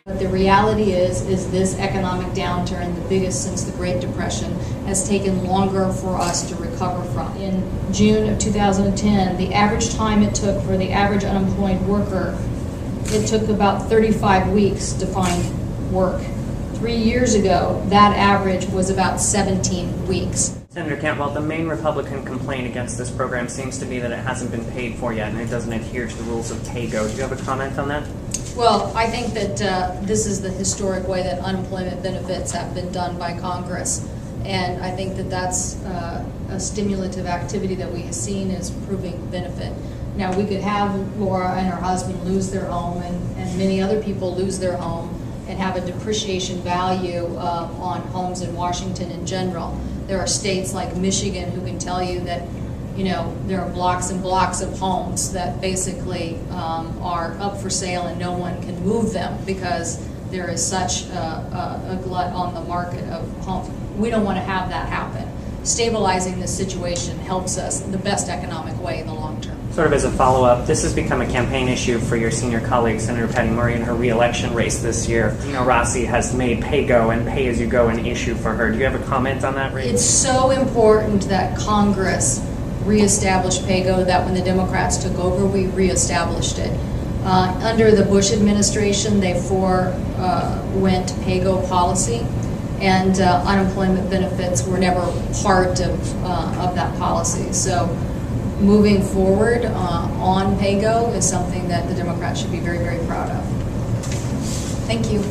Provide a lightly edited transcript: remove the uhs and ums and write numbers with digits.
But the reality is this economic downturn, the biggest since the Great Depression, has taken longer for us to recover from. In June of 2010, the average time it took for the average unemployed worker, it took about 35 weeks to find work. 3 years ago, that average was about 17 weeks. Senator Cantwell, the main Republican complaint against this program seems to be that it hasn't been paid for yet and it doesn't adhere to the rules of pay-go. Do you have a comment on that? Well, I think that this is the historic way that unemployment benefits have been done by Congress. And I think that that's a stimulative activity that we have seen as proving benefit. Now, we could have Laura and her husband lose their home and many other people lose their home and have a depreciation value on homes in Washington in general. There are states like Michigan who can tell you that, you know, there are blocks and blocks of homes that basically are up for sale and no one can move them because there is such a glut on the market of homes. We don't want to have that happen. Stabilizing this situation helps us in the best economic way in the long term. Sort of as a follow-up, this has become a campaign issue for your senior colleague, Senator Patty Murray, in her re-election race this year. Dino Rossi has made pay-go and pay-as-you-go an issue for her. Do you have a comment on that, Ray? It's so important that Congress reestablished pay-go that when the Democrats took over, we reestablished it. Under the Bush administration, they forewent pay-go policy, and unemployment benefits were never part of that policy. So moving forward on pay-go is something that the Democrats should be very, very proud of. Thank you.